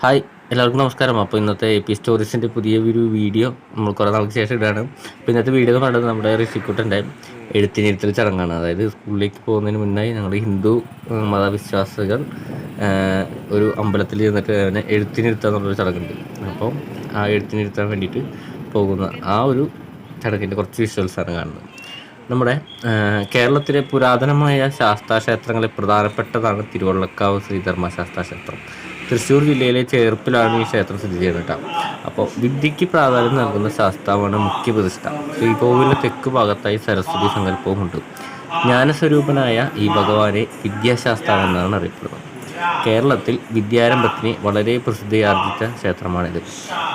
Hi, എല്ലാവർക്കും നമസ്കാരം. അപ്പോൾ ഇന്നത്തെ എ പി സ്റ്റോറീസിൻ്റെ പുതിയൊരു വീഡിയോ നമ്മൾ കുറേ നാൾക്ക് ശേഷം ഇടാണ്. അപ്പോൾ ഇന്നത്തെ വീഡിയോ എന്ന് പറയുന്നത് നമ്മുടെ ഋഷിക്കുട്ടൻ്റെ എഴുത്തിനിരുത്തൽ ചടങ്ങാണ്. അതായത് സ്കൂളിലേക്ക് പോകുന്നതിന് മുന്നായി ഞങ്ങൾ ഹിന്ദു മതവിശ്വാസികൾ ഒരു അമ്പലത്തിൽ ചെന്നിട്ട് അവനെ എഴുത്തിനിരുത്തുക എന്നുള്ളൊരു ചടങ്ങുണ്ട്. അപ്പോൾ ആ എഴുത്തിനിരുത്താൻ വേണ്ടിയിട്ട് പോകുന്ന ആ ഒരു ചടങ്ങിൻ്റെ കുറച്ച് വിഷ്വൽസാണ് കാണുന്നത്. നമ്മുടെ കേരളത്തിലെ പുരാതനമായ ശാസ്താക്ഷേത്രങ്ങളിൽ പ്രധാനപ്പെട്ടതാണ് തിരുവള്ളക്കാവ് ശ്രീധർമ്മ ശാസ്താക്ഷേത്രം. തൃശ്ശൂർ ജില്ലയിലെ ചേർപ്പിലാണ് ഈ ക്ഷേത്രം സ്ഥിതി ചെയ്യുന്നത് കേട്ടോ. അപ്പോൾ വിദ്യയ്ക്ക് പ്രാധാന്യം നൽകുന്ന ശാസ്താവാണ് മുഖ്യ പ്രതിഷ്ഠ. ശ്രീകോവിലിൻ്റെ തെക്ക് ഭാഗത്തായി സരസ്വതി സങ്കല്പവുമുണ്ട്. ജ്ഞാനസ്വരൂപനായ ഈ ഭഗവാനെ വിദ്യാശാസ്താവെന്നാണ് അറിയപ്പെടുന്നത്. കേരളത്തിൽ വിദ്യാരംഭത്തിന് വളരെ പ്രസിദ്ധിയാർജിച്ച ക്ഷേത്രമാണിത്.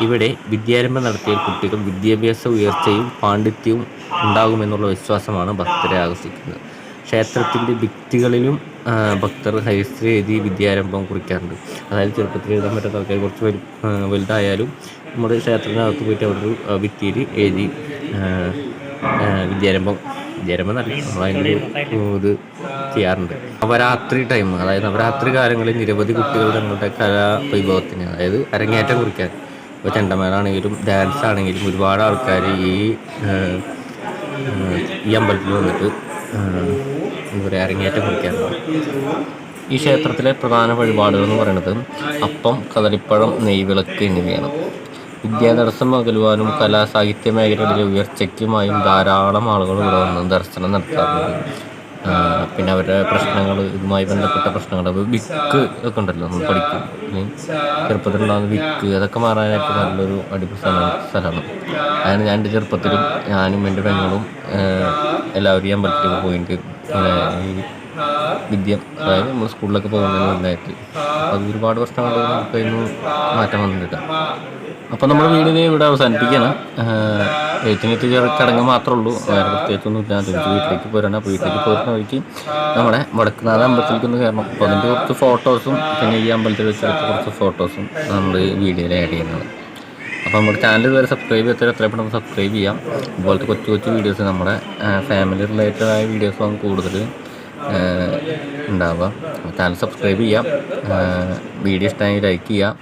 ഇവിടെ വിദ്യാരംഭം നടത്തിയ കുട്ടികൾ വിദ്യാഭ്യാസ ഉയർച്ചയും പാണ്ഡിത്യവും ഉണ്ടാകുമെന്നുള്ള വിശ്വാസമാണ് ഭക്തരെ ആകർഷിക്കുന്നത്. ക്ഷേത്രത്തിൻ്റെ ഭിത്തികളിലും ഭക്തർ ഹരിശ്രീ എഴുതി വിദ്യാരംഭം കുറിക്കാറുണ്ട്. അതായത് ചെറുപ്പത്തിൽ എഴുതാൻ പറ്റാത്ത ആൾക്കാർ കുറച്ച് വലുതായാലും നമ്മുടെ ക്ഷേത്രത്തിനകത്ത് പോയിട്ട് അവിടെ ഒരു ഭിത്തിയിൽ എഴുതി വിദ്യാരംഭം നല്ല നമ്മളതിൻ്റെ ഇത് ചെയ്യാറുണ്ട്. നവരാത്രി ടൈം, അതായത് നവരാത്രി കാലങ്ങളിൽ നിരവധി കുട്ടികൾ തങ്ങളുടെ കലാവൈഭവത്തിന്, അതായത് അരങ്ങേറ്റം കുറിക്കാൻ, ഇപ്പോൾ ചെണ്ടമേളാണെങ്കിലും ഡാൻസ് ആണെങ്കിലും ഒരുപാട് ആൾക്കാർ ഈ അമ്പലത്തിൽ വന്നിട്ട് എന്താ പറയുക, അരങ്ങേറ്റം കുറിക്കാറുണ്ട്. ഈ ക്ഷേത്രത്തിലെ പ്രധാന വഴിപാടുകൾ എന്ന് പറയുന്നത് അപ്പം, കദളിപ്പഴം, നെയ്വിളക്ക് എന്നിവയാണ്. വിദ്യാതടസ്സം അകലുവാനും കലാസാഹിത്യ മേഖലയിലെ ഉയർച്ചയ്ക്കുമായും ധാരാളം ആളുകൾ ഇവിടെ വന്ന് ദർശനം നടത്താറുണ്ട്. പിന്നെ അവരുടെ പ്രശ്നങ്ങൾ, ഇതുമായി ബന്ധപ്പെട്ട പ്രശ്നങ്ങൾ, വിക്ക് ഒക്കെ ഉണ്ടല്ലോ നമ്മൾ പഠിക്കും, ചെറുപ്പത്തിലുണ്ടാകുന്ന വിക്ക്, അതൊക്കെ മാറാനായിട്ട് നല്ലൊരു അടിപൊളി സ്ഥലമാണ്. അങ്ങനെ ഞാൻ എൻ്റെ ചെറുപ്പത്തിലും ഞാനും എൻ്റെ പെങ്ങളും എല്ലാവരും ഈ അമ്പലത്തിലേക്ക് പോയിട്ട് ഈ അതായത് നമ്മൾ സ്കൂളിലൊക്കെ പോകുന്നതിന് മുന്നായിട്ട് അത് ഒരുപാട് പ്രശ്നങ്ങൾ നമുക്കതിന് മാറ്റം വന്നിട്ടുണ്ട്. അപ്പോൾ നമ്മൾ വീഡിയോ ഇവിടെ അവസാനിപ്പിക്കുകയാണ്. എഴുത്തിനെത്തി ചടങ്ങ് മാത്രമേ ഉള്ളൂ, വേറെ പ്രത്യേകിച്ചൊന്നും ഇല്ല. തിരിച്ച് വീട്ടിലേക്ക് പോരാണ്. അപ്പോൾ വീട്ടിലേക്ക് പോരുന്ന വഴിക്ക് നമ്മുടെ വടക്കുന്നാഥ അമ്പലത്തിലേക്ക് ഒന്ന് കയറണം. അപ്പോൾ അതിൻ്റെ കുറച്ച് ഫോട്ടോസും പിന്നെ ഈ അമ്പലത്തിൽ വെച്ചെടുത്ത കുറച്ച് ഫോട്ടോസും നമ്മൾ വീഡിയോയിൽ ആഡ് ചെയ്യുന്നത്. അപ്പോൾ നമ്മുടെ ചാനൽ ഇതുവരെ സബ്സ്ക്രൈബ് ചെയ്യാത്ത എത്രയും പെട്ടെന്ന് സബ്സ്ക്രൈബ് ചെയ്യാം. ഇതുപോലത്തെ കൊച്ചു വീഡിയോസ്, നമ്മുടെ ഫാമിലി റിലേറ്റഡ് ആയ വീഡിയോസാണ് കൂടുതൽ ഉണ്ടാവുക. ചാനൽ സബ്സ്ക്രൈബ് ചെയ്യാം, വീഡിയോ ഇഷ്ടമായി ലൈക്ക് ചെയ്യാം,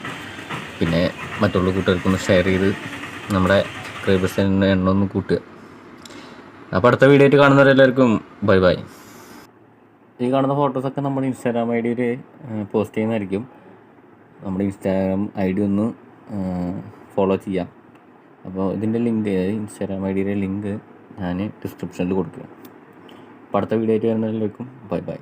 പിന്നെ മറ്റുള്ള കൂട്ടുകാർക്കൊന്ന് ഷെയർ ചെയ്ത് നമ്മുടെ സബ്സ്ക്രൈബേഴ്സിൻ്റെ എണ്ണം ഒന്ന് കൂട്ടുക. അപ്പോൾ അടുത്ത വീഡിയോ ആയിട്ട് കാണുന്നവരെല്ലാവർക്കും ബൈ ബൈ. ഈ കാണുന്ന ഫോട്ടോസൊക്കെ നമ്മുടെ ഇൻസ്റ്റാഗ്രാം ഐ ഡിയിൽ പോസ്റ്റ് ചെയ്യുന്നതായിരിക്കും. നമ്മുടെ ഇൻസ്റ്റാഗ്രാം ഐ ഡി ഒന്ന് ഫോളോ ചെയ്യാം. അപ്പോൾ ഇതിൻ്റെ ലിങ്ക്, ഇൻസ്റ്റാഗ്രാം ഐ ഡിയുടെ ലിങ്ക് ഞാൻ ഡിസ്ക്രിപ്ഷനിൽ കൊടുക്കുക. അപ്പോൾ അടുത്ത വീഡിയോ ആയിട്ട് വരുന്നവരിലേക്കും ബൈ ബൈ.